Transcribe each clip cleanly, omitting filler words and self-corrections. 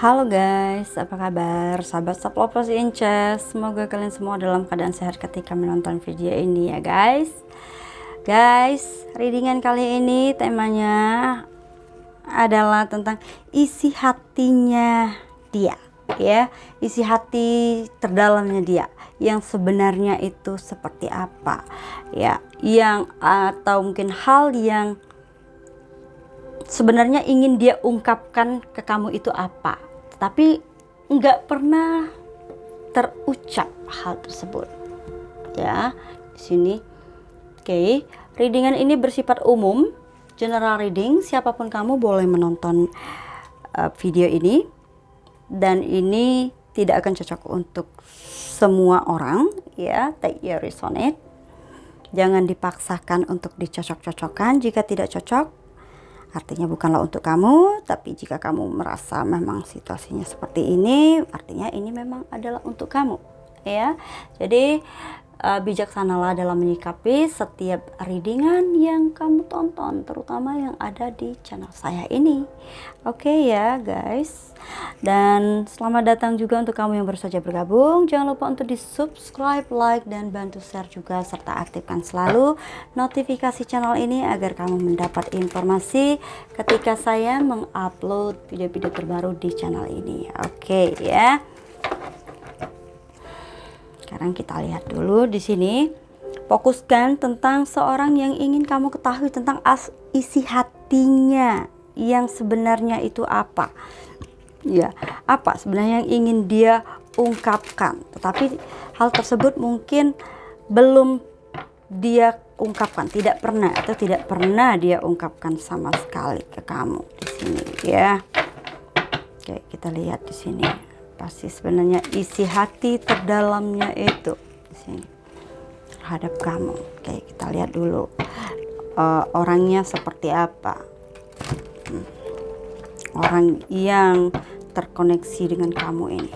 Halo guys, apa kabar? Sahabat Saplovers Inces, semoga kalian semua dalam keadaan sehat ketika menonton video ini ya guys. Readingan kali ini temanya adalah tentang isi hatinya dia, ya. Isi hati terdalamnya dia yang sebenarnya itu seperti apa, ya. Yang atau mungkin hal yang sebenarnya ingin dia ungkapkan ke kamu itu apa, tapi nggak pernah terucap hal tersebut, ya. Di sini, oke. Readingan ini bersifat umum, general reading. Siapapun kamu boleh menonton video ini, dan ini tidak akan cocok untuk semua orang, ya. Take your resonate. Jangan dipaksakan untuk dicocok-cocokkan. Jika tidak cocok, artinya bukanlah untuk kamu. Tapi jika kamu merasa memang situasinya seperti ini, artinya ini memang adalah untuk kamu, ya. Jadi bijaksanalah dalam menyikapi setiap readingan yang kamu tonton, terutama yang ada di channel saya ini. Oke ya guys. Dan selamat datang juga untuk kamu yang baru saja bergabung. Jangan lupa untuk di subscribe, like, dan bantu share juga, serta aktifkan selalu notifikasi channel ini agar kamu mendapat informasi ketika saya mengupload video-video terbaru di channel ini. Oke ya. Sekarang kita lihat dulu di sini. Fokuskan tentang seorang yang ingin kamu ketahui tentang isi hatinya yang sebenarnya itu apa. Ya, apa sebenarnya yang ingin dia ungkapkan. Tetapi hal tersebut mungkin belum dia ungkapkan, tidak pernah dia ungkapkan sama sekali ke kamu di sini, ya. Oke, kita lihat di sini. Pasti sebenarnya isi hati terdalamnya itu di sini terhadap kamu. Oke, kita lihat dulu orangnya seperti apa. Orang yang terkoneksi dengan kamu ini,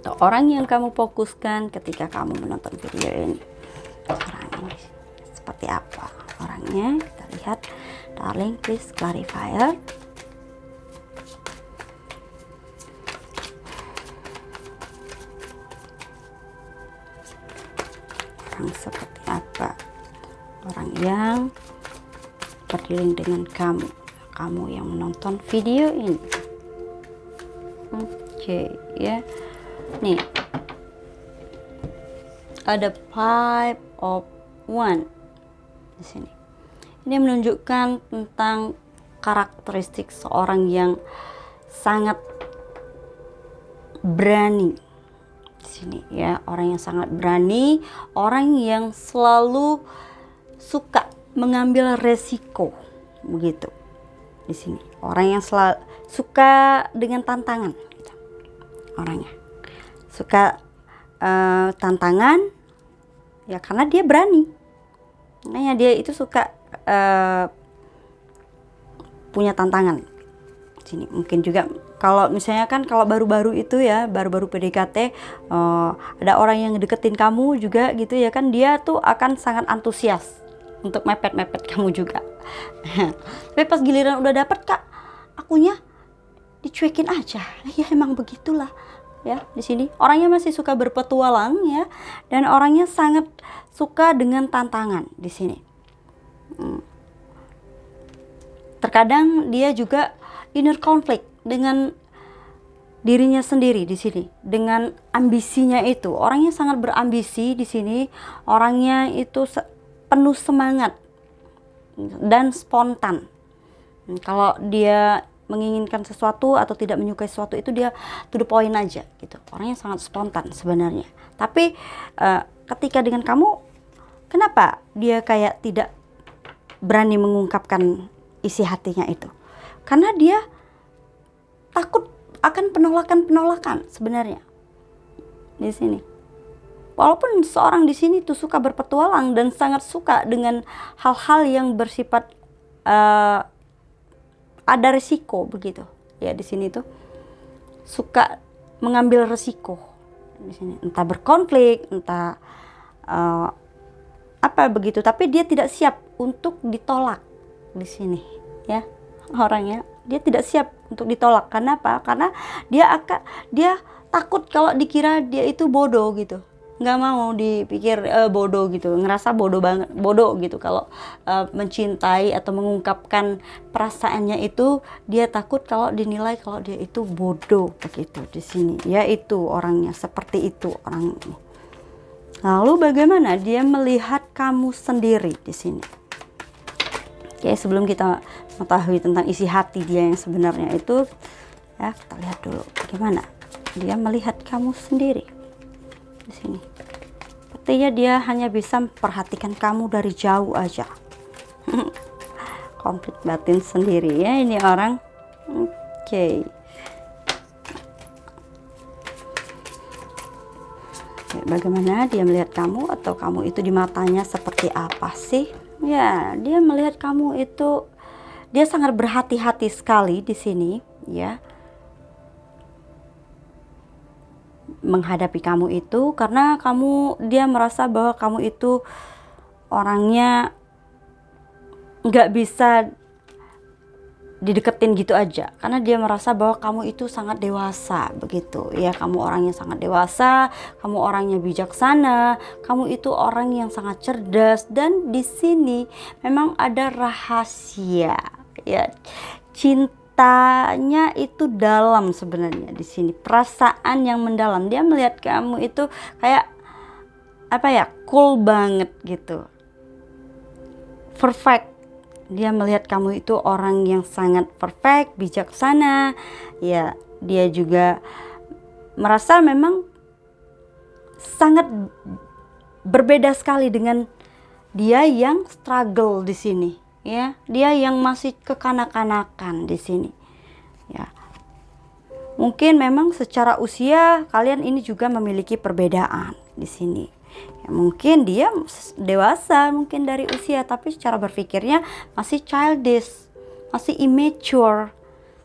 atau orang yang kamu fokuskan ketika kamu menonton video ini. Orang ini seperti apa orangnya? Kita lihat. Darling, please clarifier. Orang seperti apa? Orang yang berdiri dengan kamu yang menonton video ini. Oke, ya. Nih, ada Five of Wands di sini. Ini menunjukkan tentang karakteristik seorang yang sangat berani. Sini ya, orang yang sangat berani, orang yang selalu suka mengambil resiko, begitu. Di sini orang yang selalu suka dengan tantangan, gitu. Orangnya suka tantangan, ya, karena dia berani. Makanya dia itu suka punya tantangan. Sini mungkin juga kalau misalnya kan kalau baru-baru itu ya, baru-baru PDKT, ada orang yang deketin kamu juga gitu ya kan, dia tuh akan sangat antusias untuk mepet-mepet kamu juga. Tapi pas giliran udah dapet, Kak, akunya dicuekin aja. Ya emang begitulah ya. Di sini orangnya masih suka berpetualang ya, dan orangnya sangat suka dengan tantangan di sini. Terkadang dia juga inner conflict dengan dirinya sendiri di sini, dengan ambisinya itu. Orangnya sangat berambisi di sini. Orangnya itu penuh semangat dan spontan. Kalau dia menginginkan sesuatu atau tidak menyukai sesuatu itu dia to the point aja gitu. Orangnya sangat spontan sebenarnya. Tapi ketika dengan kamu, kenapa dia kayak tidak berani mengungkapkan isi hatinya itu? Karena dia takut akan penolakan sebenarnya di sini. Walaupun seorang di sini tuh suka berpetualang dan sangat suka dengan hal-hal yang bersifat ada resiko begitu. Ya, di sini tuh suka mengambil resiko di sini, entah berkonflik, entah apa begitu, tapi dia tidak siap untuk ditolak di sini, ya. Orangnya Dia tidak siap untuk ditolak. Karena apa? Karena dia takut kalau dikira dia itu bodoh gitu. Nggak mau dipikir bodoh gitu, ngerasa bodoh banget, bodoh gitu kalau mencintai atau mengungkapkan perasaannya itu. Dia takut kalau dinilai kalau dia itu bodoh begitu di sini. Ya, itu orangnya seperti itu orang ini. Lalu bagaimana dia melihat kamu sendiri di sini? Oke, sebelum kita mengetahui tentang isi hati dia yang sebenarnya itu, ya kita lihat dulu bagaimana dia melihat kamu sendiri di sini. Sepertinya dia hanya bisa memperhatikan kamu dari jauh aja. Konflik batin sendiri ya ini orang. Oke. Bagaimana dia melihat kamu, atau kamu itu di matanya seperti apa sih? Ya, dia melihat kamu itu, dia sangat berhati-hati sekali di sini, ya, menghadapi kamu itu, karena dia merasa bahwa kamu itu orangnya nggak bisa dideketin gitu aja, karena dia merasa bahwa kamu itu sangat dewasa begitu ya. Kamu orangnya sangat dewasa, kamu orangnya bijaksana, kamu itu orang yang sangat cerdas. Dan di sini memang ada rahasia ya, cintanya itu dalam sebenarnya di sini, perasaan yang mendalam. Dia melihat kamu itu kayak apa ya, cool banget gitu, perfect. Dia melihat kamu itu orang yang sangat perfect, bijaksana. Ya, dia juga merasa memang sangat berbeda sekali dengan dia yang struggle di sini, ya. Dia yang masih kekanak-kanakan di sini. Ya. Mungkin memang secara usia kalian ini juga memiliki perbedaan di sini. Ya, mungkin dia dewasa mungkin dari usia, tapi secara berpikirnya masih childish, masih immature.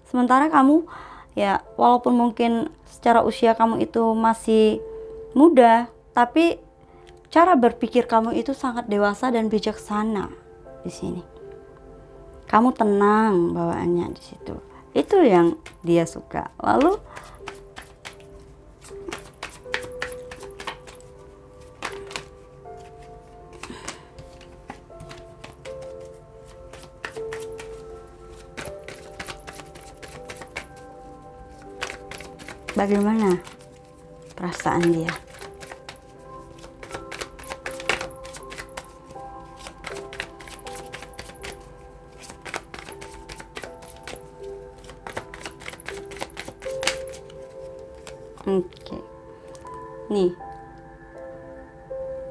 Sementara kamu ya, walaupun mungkin secara usia kamu itu masih muda, tapi cara berpikir kamu itu sangat dewasa dan bijaksana di sini. Kamu tenang bawaannya di situ. Itu yang dia suka. Lalu bagaimana perasaan dia? Oke. Nih.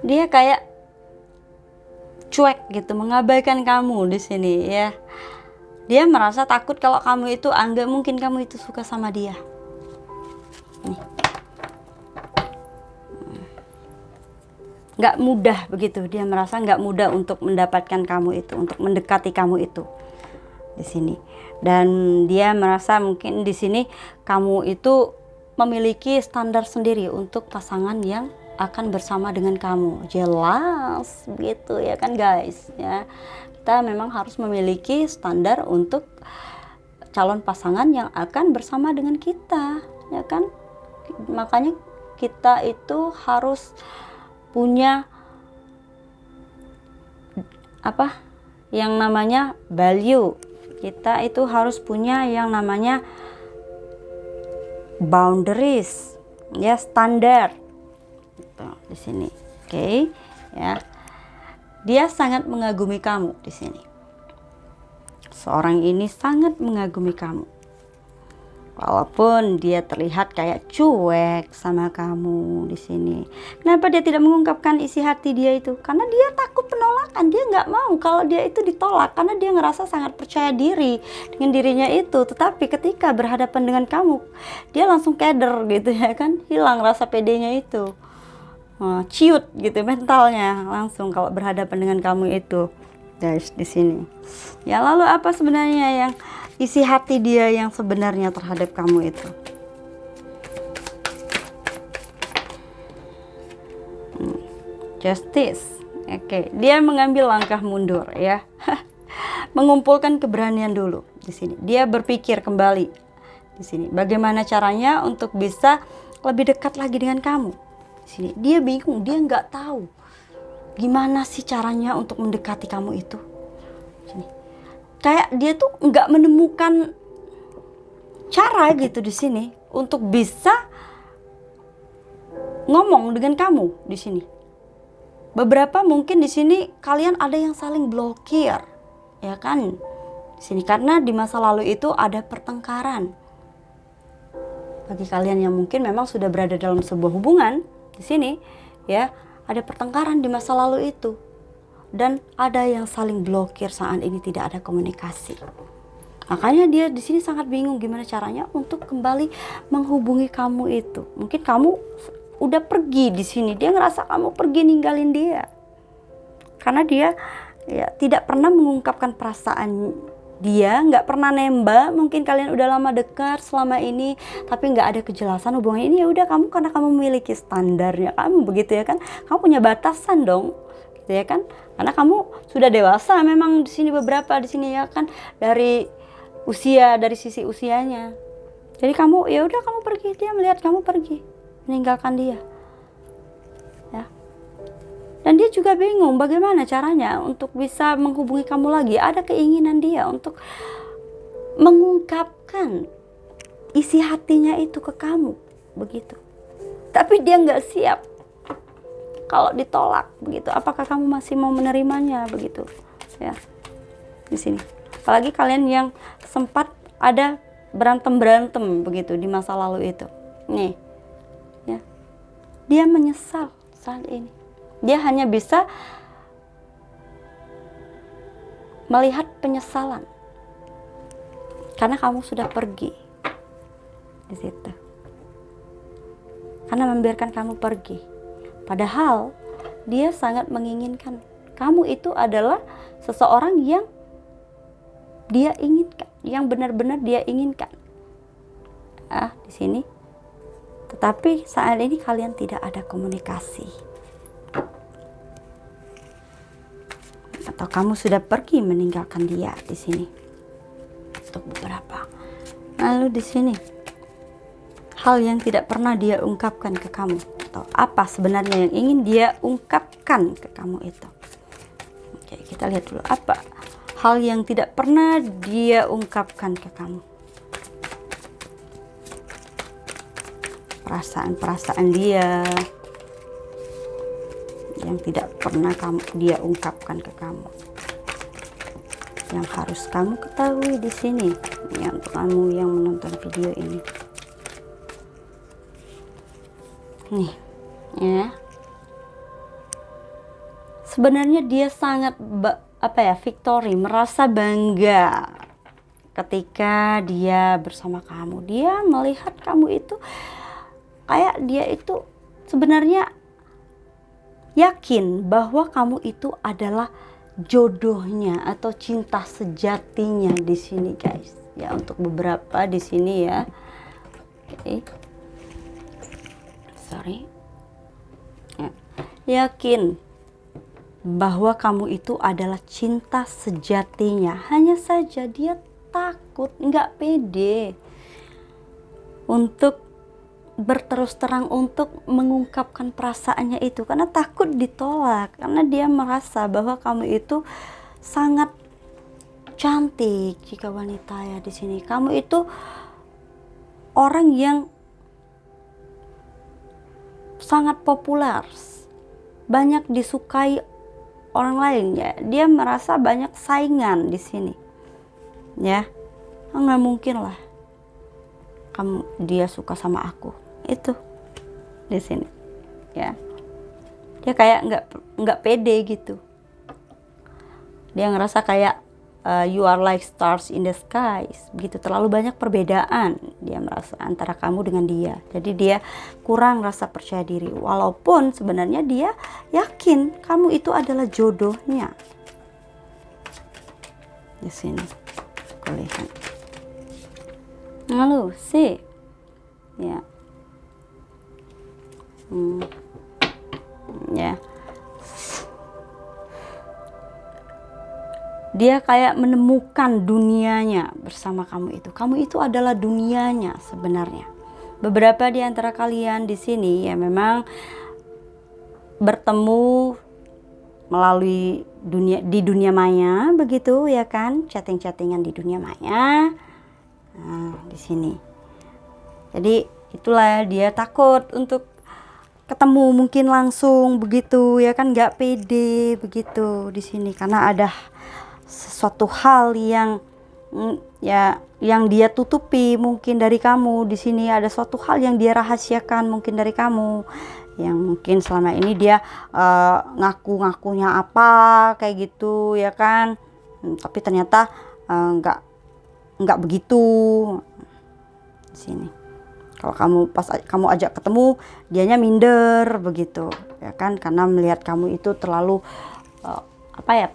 Dia kayak cuek gitu, mengabaikan kamu di sini ya. Dia merasa takut kalau kamu itu nggak mungkin kamu itu suka sama dia. Nih. Nggak mudah begitu, dia merasa nggak mudah untuk mendapatkan kamu itu, untuk mendekati kamu itu di sini. Dan dia merasa mungkin di sini kamu itu memiliki standar sendiri untuk pasangan yang akan bersama dengan kamu. Jelas gitu ya kan guys ya. Kita memang harus memiliki standar untuk calon pasangan yang akan bersama dengan kita, ya kan? Makanya kita itu harus punya apa yang namanya value. Kita itu harus punya yang namanya boundaries, ya, standar gitu, di sini. Oke, ya. Dia sangat mengagumi kamu di sini. Seorang ini sangat mengagumi kamu. Walaupun dia terlihat kayak cuek sama kamu di sini. Kenapa dia tidak mengungkapkan isi hati dia itu? Karena dia takut penolakan. Dia nggak mau kalau dia itu ditolak. Karena dia ngerasa sangat percaya diri dengan dirinya itu. Tetapi ketika berhadapan dengan kamu, dia langsung keder gitu ya kan. Hilang rasa pedenya itu. Ciut gitu mentalnya langsung kalau berhadapan dengan kamu itu. Guys di sini. Ya, lalu apa sebenarnya yang isi hati dia yang sebenarnya terhadap kamu itu? Justice. Oke, dia mengambil langkah mundur ya. Mengumpulkan keberanian dulu di sini. Dia berpikir kembali di sini. Bagaimana caranya untuk bisa lebih dekat lagi dengan kamu. Di sini dia bingung, dia nggak tahu gimana sih caranya untuk mendekati kamu itu. Di sini. Kayak dia tuh nggak menemukan cara gitu di sini untuk bisa ngomong dengan kamu di sini. Beberapa mungkin di sini kalian ada yang saling blokir, ya kan? Di sini karena di masa lalu itu ada pertengkaran. Bagi kalian yang mungkin memang sudah berada dalam sebuah hubungan di sini, ya, ada pertengkaran di masa lalu itu. Dan ada yang saling blokir saat ini, tidak ada komunikasi. Makanya dia di sini sangat bingung gimana caranya untuk kembali menghubungi kamu itu. Mungkin kamu udah pergi di sini, dia ngerasa kamu pergi ninggalin dia. Karena dia ya tidak pernah mengungkapkan perasaan dia, nggak pernah nembak. Mungkin kalian udah lama dekat selama ini, tapi nggak ada kejelasan hubungan ini. Ya udah kamu karena kamu memiliki standarnya kamu begitu ya kan, kamu punya batasan dong, gitu ya kan? Karena kamu sudah dewasa memang di sini beberapa di sini ya kan, dari usia, dari sisi usianya. Jadi kamu ya udah kamu pergi, dia melihat kamu pergi, meninggalkan dia. Ya. Dan dia juga bingung bagaimana caranya untuk bisa menghubungi kamu lagi. Ada keinginan dia untuk mengungkapkan isi hatinya itu ke kamu, begitu. Tapi dia nggak siap kalau ditolak, begitu. Apakah kamu masih mau menerimanya, begitu? Ya, di sini. Apalagi kalian yang sempat ada berantem begitu di masa lalu itu. Nih, ya, dia menyesal saat ini. Dia hanya bisa melihat penyesalan karena kamu sudah pergi di situ. Karena membiarkan kamu pergi. Padahal dia sangat menginginkan kamu itu adalah seseorang yang dia inginkan, yang benar-benar dia inginkan. Di sini. Tetapi saat ini kalian tidak ada komunikasi. Atau kamu sudah pergi meninggalkan dia di sini untuk beberapa. Lalu di sini hal yang tidak pernah dia ungkapkan ke kamu, atau apa sebenarnya yang ingin dia ungkapkan ke kamu itu. Oke, kita lihat dulu apa hal yang tidak pernah dia ungkapkan ke kamu. Perasaan-perasaan dia yang tidak pernah dia ungkapkan ke kamu, yang harus kamu ketahui di sini, ya, untuk kamu yang menonton video ini. Nih, ya, sebenarnya dia sangat victory, merasa bangga ketika dia bersama kamu. Dia melihat kamu itu kayak dia itu sebenarnya yakin bahwa kamu itu adalah jodohnya atau cinta sejatinya di sini, guys. Ya, untuk beberapa di sini ya. Oke. Sorry. Ya. Yakin bahwa kamu itu adalah cinta sejatinya. Hanya saja dia takut, nggak pede untuk berterus terang, untuk mengungkapkan perasaannya itu, karena takut ditolak, karena dia merasa bahwa kamu itu sangat cantik jika wanita ya di sini. Kamu itu orang yang sangat populer, banyak disukai orang lain ya. Dia merasa banyak saingan di sini. Ya, nggak mungkin lah dia suka sama aku. Itu di sini ya, dia kayak nggak pede gitu. Dia ngerasa kayak you are like stars in the skies, begitu. Terlalu banyak perbedaan dia merasa antara kamu dengan dia. Jadi dia kurang rasa percaya diri, walaupun sebenarnya dia yakin kamu itu adalah jodohnya. Di sini kelihatan. Lalu sih ya, ya, dia kayak menemukan dunianya bersama kamu itu. Kamu itu adalah dunianya sebenarnya. Beberapa di antara kalian di sini ya memang bertemu melalui dunia maya begitu ya kan, chatting-chattingan di dunia maya. Nah, di sini. Jadi itulah dia takut untuk ketemu mungkin langsung begitu ya kan, nggak pede begitu di sini karena ada sesuatu hal yang yang dia tutupi mungkin dari kamu. Di sini ada suatu hal yang dia rahasiakan mungkin dari kamu, yang mungkin selama ini dia ngaku-ngakunya apa kayak gitu ya kan, tapi ternyata nggak begitu. Di sini kalau kamu ajak ketemu, dianya minder begitu ya kan, karena melihat kamu itu terlalu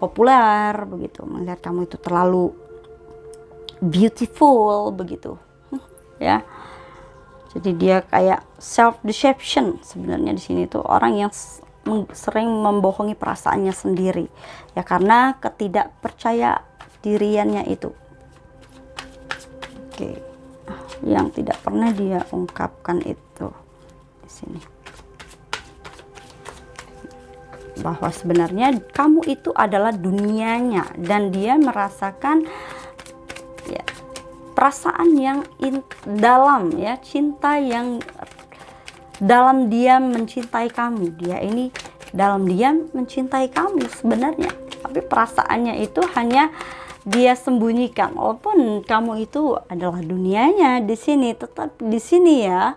populer begitu, melihat kamu itu terlalu beautiful begitu ya. Jadi dia kayak self deception sebenarnya. Di sini tuh orang yang sering membohongi perasaannya sendiri ya, karena ketidakpercaya diriannya itu. Oke. Yang tidak pernah dia ungkapkan itu di sini, bahwa sebenarnya kamu itu adalah dunianya, dan dia merasakan ya perasaan yang dalam ya, cinta yang dalam dia mencintai kamu. Dia ini dalam diam mencintai kamu sebenarnya, tapi perasaannya itu hanya dia sembunyikan. Walaupun kamu itu adalah dunianya di sini, tetap di sini ya.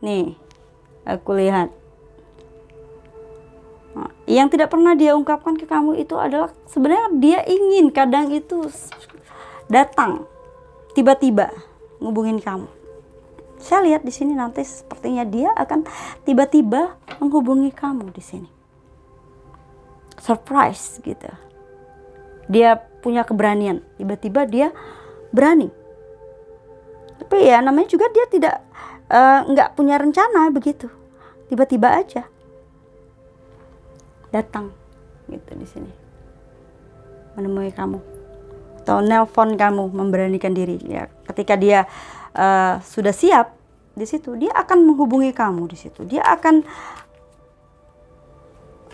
Nih, aku lihat. Nah, yang tidak pernah dia ungkapkan ke kamu itu adalah sebenarnya dia ingin kadang itu datang tiba-tiba ngubungin kamu. Saya lihat di sini nanti sepertinya dia akan tiba-tiba menghubungi kamu di sini. Surprise gitu. Dia punya keberanian, tiba-tiba dia berani. Tapi ya namanya juga dia tidak nggak punya rencana begitu, tiba-tiba aja datang gitu di sini, menemui kamu atau nelpon kamu, memberanikan diri ya. Ketika dia sudah siap di situ, dia akan menghubungi kamu di situ. Dia akan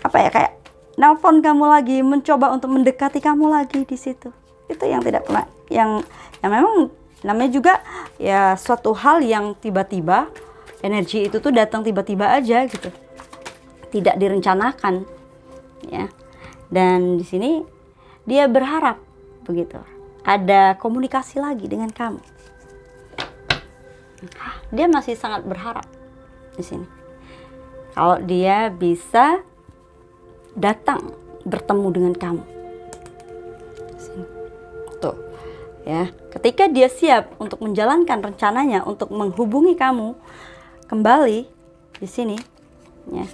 kayak nelpon kamu lagi, mencoba untuk mendekati kamu lagi di situ. Itu yang tidak pernah, yang memang namanya juga ya suatu hal yang tiba-tiba, energi itu tuh datang tiba-tiba aja gitu, tidak direncanakan ya. Dan di sini dia berharap begitu ada komunikasi lagi dengan kamu. Dia masih sangat berharap di sini kalau dia bisa datang bertemu dengan kamu. Tuh ya, ketika dia siap untuk menjalankan rencananya untuk menghubungi kamu kembali di sini ya,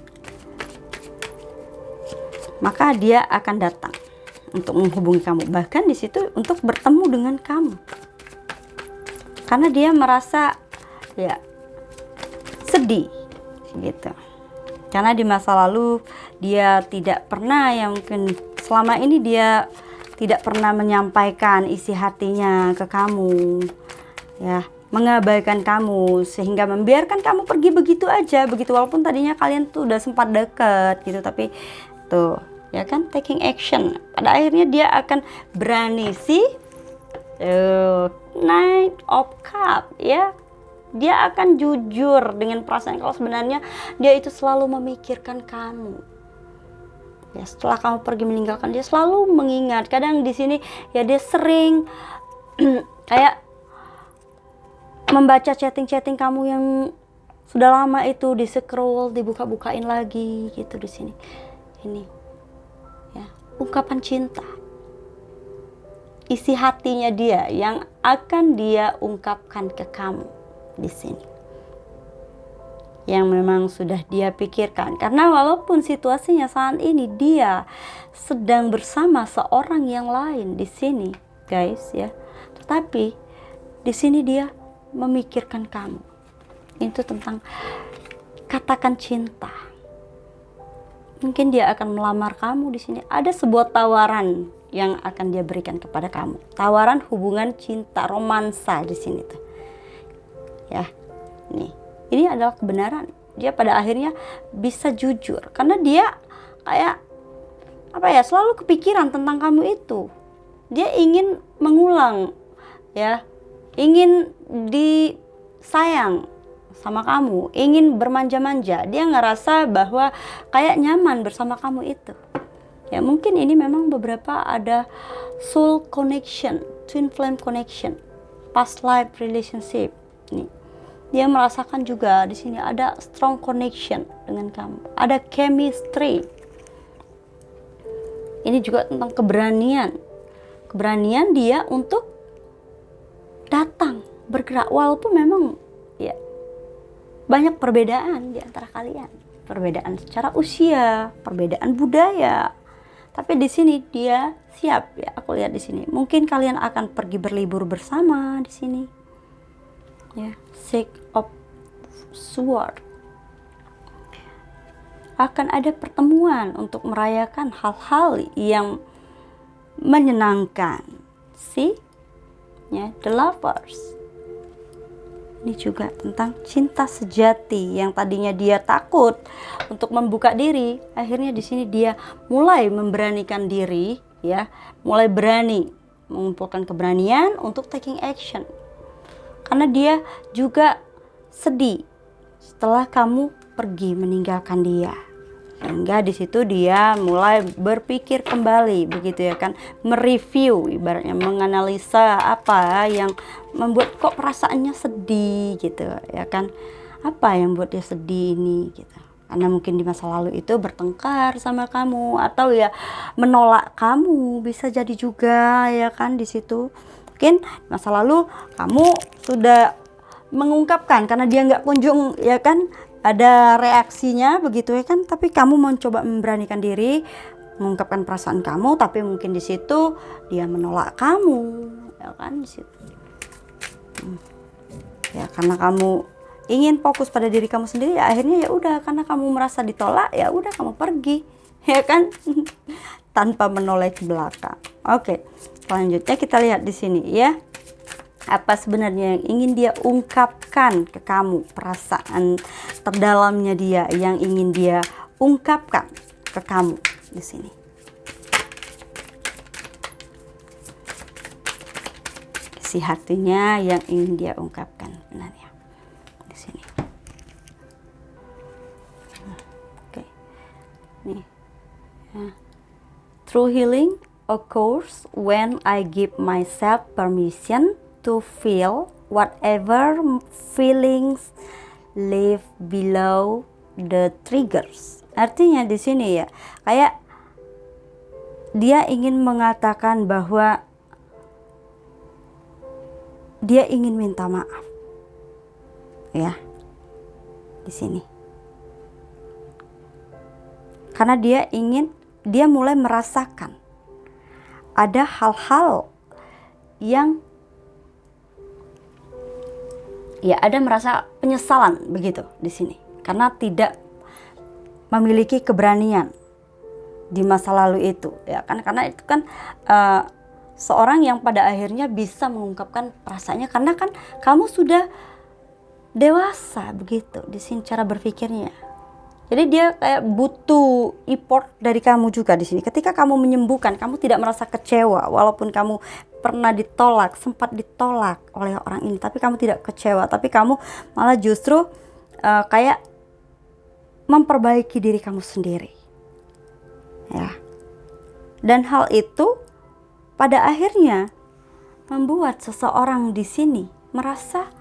maka dia akan datang untuk menghubungi kamu, bahkan di situ untuk bertemu dengan kamu, karena dia merasa ya sedih gitu. Karena di masa lalu dia tidak pernah, ya mungkin selama ini dia tidak pernah menyampaikan isi hatinya ke kamu ya, mengabaikan kamu sehingga membiarkan kamu pergi begitu aja begitu. Walaupun tadinya kalian tuh udah sempat deket gitu, tapi tuh ya kan, taking action. Pada akhirnya dia akan berani sih, Knight of Cup ya. Dia akan jujur dengan perasaan kalau sebenarnya dia itu selalu memikirkan kamu. Ya, setelah kamu pergi meninggalkan, dia selalu mengingat. Kadang di sini ya dia sering kayak membaca chatting-chatting kamu yang sudah lama itu, di scroll, dibuka-bukain lagi gitu di sini. Ini ya, ungkapan cinta. Isi hatinya dia yang akan dia ungkapkan ke kamu di sini, yang memang sudah dia pikirkan. Karena walaupun situasinya saat ini dia sedang bersama seorang yang lain di sini, guys ya, tetapi di sini dia memikirkan kamu. Itu tentang katakan cinta. Mungkin dia akan melamar kamu di sini. Ada sebuah tawaran yang akan dia berikan kepada kamu. Tawaran hubungan cinta romansa di sini tuh. Ya. Nih, ini adalah kebenaran. Dia pada akhirnya bisa jujur karena dia kayak apa ya, selalu kepikiran tentang kamu itu. Dia ingin mengulang, ya, ingin disayang sama kamu, ingin bermanja-manja. Dia ngerasa bahwa kayak nyaman bersama kamu itu. Ya mungkin ini memang beberapa ada soul connection, twin flame connection, past life relationship. Nih, dia merasakan juga di sini ada strong connection dengan kamu, ada chemistry. Ini juga tentang keberanian, keberanian dia untuk datang, bergerak, walaupun memang ya banyak perbedaan di antara kalian, perbedaan secara usia, perbedaan budaya. Tapi di sini dia siap, ya. Aku lihat di sini. Mungkin kalian akan pergi berlibur bersama di sini. Ya, Six of Swords. Akan ada pertemuan untuk merayakan hal-hal yang menyenangkan. See? Ya, The Lovers. Ini juga tentang cinta sejati yang tadinya dia takut untuk membuka diri, akhirnya di sini dia mulai memberanikan diri, ya, mulai berani mengumpulkan keberanian untuk taking action. Karena dia juga sedih setelah kamu pergi meninggalkan dia. Sehingga di situ dia mulai berpikir kembali, begitu ya kan, mereview, ibaratnya menganalisa apa yang membuat kok perasaannya sedih gitu ya kan, apa yang buat dia sedih ini gitu. Karena mungkin di masa lalu itu bertengkar sama kamu atau ya menolak kamu, bisa jadi juga ya kan. Di situ mungkin masa lalu kamu sudah mengungkapkan karena dia nggak kunjung ya kan, ada reaksinya begitu ya kan, tapi kamu mencoba memberanikan diri mengungkapkan perasaan kamu, tapi mungkin di situ dia menolak kamu ya kan. Di situ ya karena kamu ingin fokus pada diri kamu sendiri, ya akhirnya ya udah, karena kamu merasa ditolak ya udah kamu pergi ya kan tanpa menoleh ke belakang. Oke, selanjutnya kita lihat di sini ya, apa sebenarnya yang ingin dia ungkapkan ke kamu, perasaan terdalamnya dia yang ingin dia ungkapkan ke kamu di sini. Isi hatinya yang ingin dia ungkapkan sebenarnya di sini. Oke. Nih. Ya. True healing occurs when I give myself permission to feel whatever feelings live below the triggers. Artinya di sini ya, kayak dia ingin mengatakan bahwa dia ingin minta maaf. Ya. Di sini. Karena dia mulai merasakan ada hal-hal yang ya ada merasa penyesalan begitu di sini karena tidak memiliki keberanian di masa lalu itu ya kan, karena itu kan seorang yang pada akhirnya bisa mengungkapkan perasaannya karena kan kamu sudah dewasa begitu di sini cara berpikirnya. Jadi dia kayak butuh effort dari kamu juga di sini. Ketika kamu menyembuhkan, kamu tidak merasa kecewa walaupun kamu pernah ditolak, sempat ditolak oleh orang ini, tapi kamu tidak kecewa, tapi kamu malah justru kayak memperbaiki diri kamu sendiri. Ya. Dan hal itu pada akhirnya membuat seseorang di sini merasa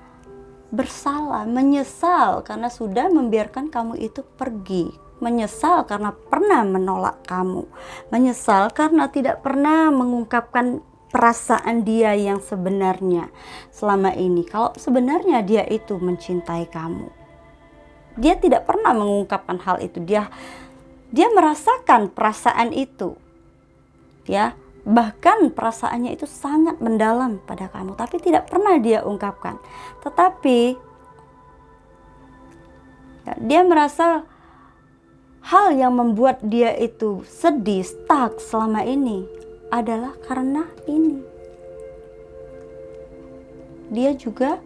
bersalah, menyesal karena sudah membiarkan kamu itu pergi, menyesal karena pernah menolak kamu, menyesal karena tidak pernah mengungkapkan perasaan dia yang sebenarnya selama ini. Kalau sebenarnya dia itu mencintai kamu, dia tidak pernah mengungkapkan hal itu. Dia merasakan perasaan itu, ya. Bahkan perasaannya itu sangat mendalam pada kamu, tapi tidak pernah dia ungkapkan. Tetapi ya, dia merasa hal yang membuat dia itu sedih, stuck selama ini adalah karena ini. Dia juga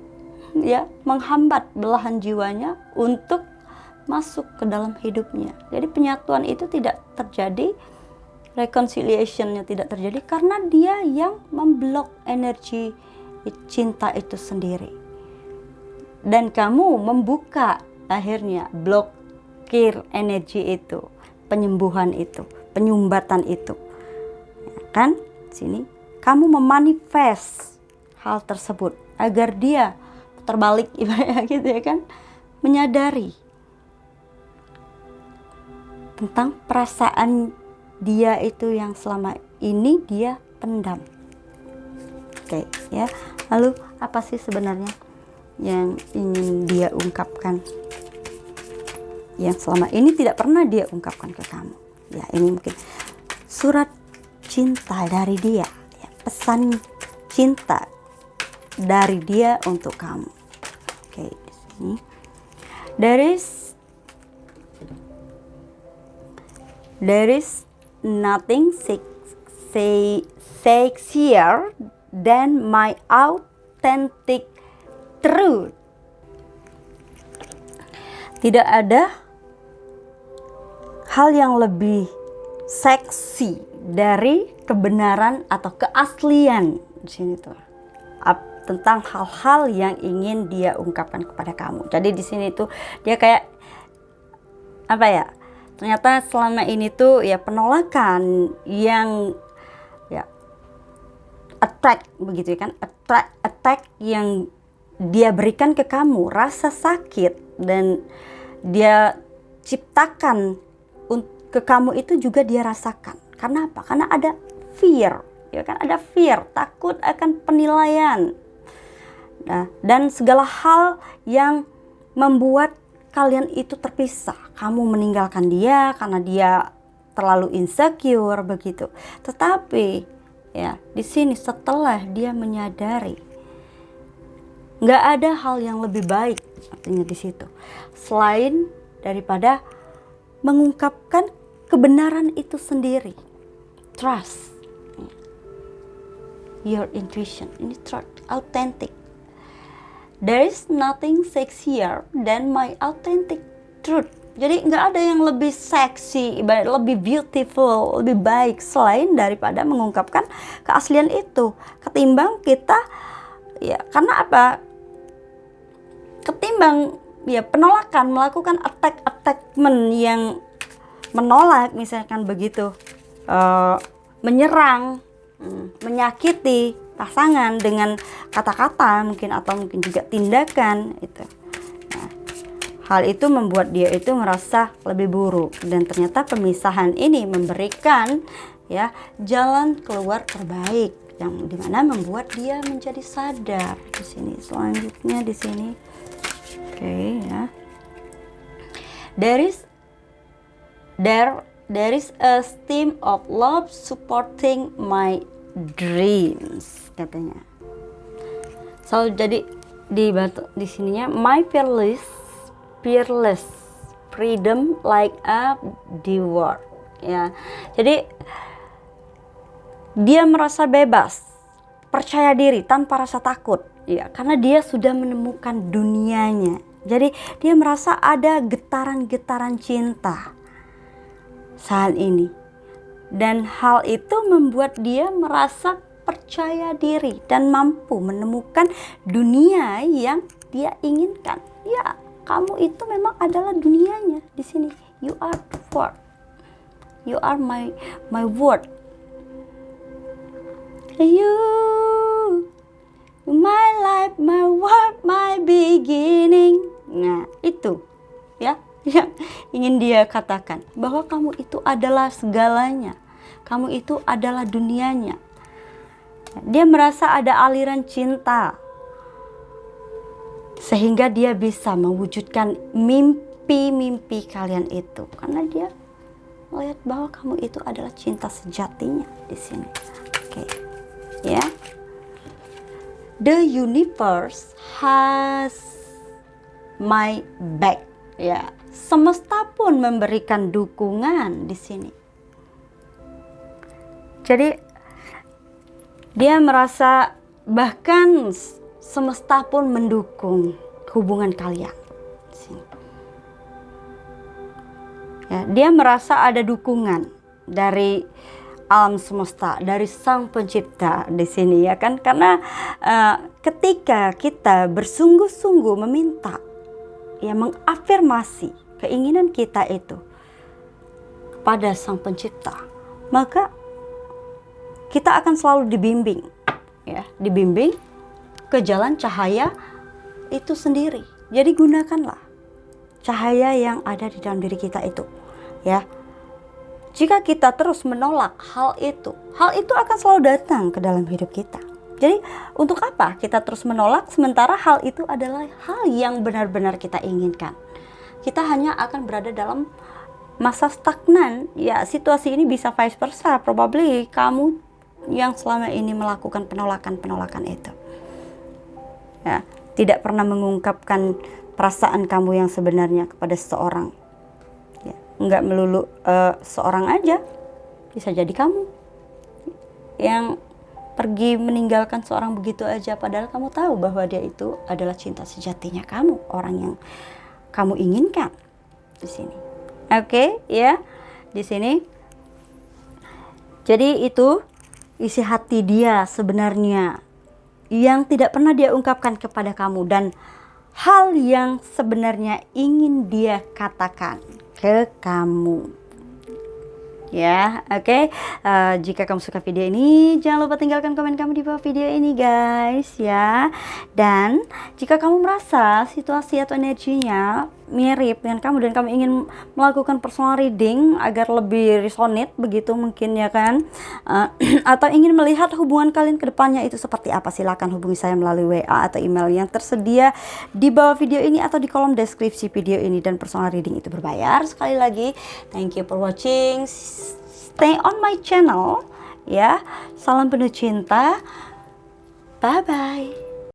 ya menghambat belahan jiwanya untuk masuk ke dalam hidupnya. Jadi penyatuan itu tidak terjadi, reconciliation-nya tidak terjadi karena dia yang memblok energi cinta itu sendiri. Dan kamu membuka akhirnya blokir energi itu, penyembuhan itu, penyumbatan itu. Ya kan? Sini kamu memanifest hal tersebut agar dia terbalik gitu ya kan, menyadari tentang perasaan dia itu yang selama ini dia pendam. Oke, ya. Lalu apa sih sebenarnya yang ingin dia ungkapkan, yang selama ini tidak pernah dia ungkapkan ke kamu? Ya, ini mungkin surat cinta dari dia, ya, pesan cinta dari dia untuk kamu. Oke, di sini there is nothing sexier than my authentic truth. Tidak ada hal yang lebih seksi dari kebenaran atau keaslian di sini tuh. Tentang hal-hal yang ingin dia ungkapkan kepada kamu. Jadi di sini tuh dia kayak apa ya? Ternyata selama ini tuh ya penolakan yang ya attack begitu kan, attack yang dia berikan ke kamu, rasa sakit dan dia ciptakan ke kamu itu juga dia rasakan. Karena apa? Karena ada fear, ya kan, ada fear, takut akan penilaian. Nah, dan segala hal yang membuat kalian itu terpisah. Kamu meninggalkan dia karena dia terlalu insecure begitu. Tetapi ya di sini setelah dia menyadari, nggak ada hal yang lebih baik artinya di situ selain daripada mengungkapkan kebenaran itu sendiri. Trust your intuition. Ini trust, authentic. There is nothing sexier than my authentic truth. Jadi nggak ada yang lebih seksi, lebih beautiful, lebih baik selain daripada mengungkapkan keaslian itu. Ketimbang kita, ya karena apa? Ketimbang ya penolakan, melakukan attackment yang menolak misalkan begitu, menyerang, menyakiti pasangan dengan kata-kata mungkin atau mungkin juga tindakan itu. Nah, hal itu membuat dia itu merasa lebih buruk dan ternyata pemisahan ini memberikan ya jalan keluar terbaik yang dimana membuat dia menjadi sadar di sini. Selanjutnya di sini, oke, ya. There is a stream of love supporting my dreams, katanya. So jadi di sininya my fearless freedom like a reward, ya. Jadi dia merasa bebas, percaya diri tanpa rasa takut, ya, karena dia sudah menemukan dunianya. Jadi dia merasa ada getaran-getaran cinta saat ini. Dan hal itu membuat dia merasa percaya diri dan mampu menemukan dunia yang dia inginkan. Ya, kamu itu memang adalah dunianya di sini. You are the world. You are my world. You, my life, my world, my beginning. Nah, itu ya yang ingin dia katakan, bahwa kamu itu adalah segalanya. Kamu itu adalah dunianya. Dia merasa ada aliran cinta sehingga dia bisa mewujudkan mimpi-mimpi kalian itu karena dia melihat bahwa kamu itu adalah cinta sejatinya di sini. Oke. Ya. The universe has my back. Ya, semesta pun memberikan dukungan di sini. Jadi Dia merasa bahkan semesta pun mendukung hubungan kalian. Ya, dia merasa ada dukungan dari alam semesta, dari Sang Pencipta di sini, ya kan? Karena ketika kita bersungguh-sungguh meminta, ya, mengafirmasi keinginan kita itu pada Sang Pencipta, maka kita akan selalu dibimbing, ya, dibimbing ke jalan cahaya itu sendiri. Jadi gunakanlah cahaya yang ada di dalam diri kita itu, ya. Jika kita terus menolak hal itu akan selalu datang ke dalam hidup kita. Jadi untuk apa kita terus menolak sementara hal itu adalah hal yang benar-benar kita inginkan? Kita hanya akan berada dalam masa stagnan. Ya, situasi ini bisa vice versa. Probably kamu yang selama ini melakukan penolakan itu, ya, tidak pernah mengungkapkan perasaan kamu yang sebenarnya kepada seseorang, ya, nggak melulu seorang aja, bisa jadi kamu yang pergi meninggalkan seorang begitu aja, padahal kamu tahu bahwa dia itu adalah cinta sejatinya kamu, orang yang kamu inginkan di sini. Oke, ya, di sini. Jadi itu isi hati dia sebenarnya yang tidak pernah dia ungkapkan kepada kamu, dan hal yang sebenarnya ingin dia katakan ke kamu. Ya, oke. Jika kamu suka video ini, jangan lupa tinggalkan komen kamu di bawah video ini, guys, ya. Dan jika kamu merasa situasi atau energinya mirip dengan kamu dan kamu ingin melakukan personal reading agar lebih resonate begitu mungkin, ya kan, atau ingin melihat hubungan kalian ke depannya itu seperti apa, silakan hubungi saya melalui WA atau email yang tersedia di bawah video ini atau di kolom deskripsi video ini. Dan personal reading itu berbayar. Sekali lagi, thank you for watching, stay on my channel, ya. Salam penuh cinta, bye bye.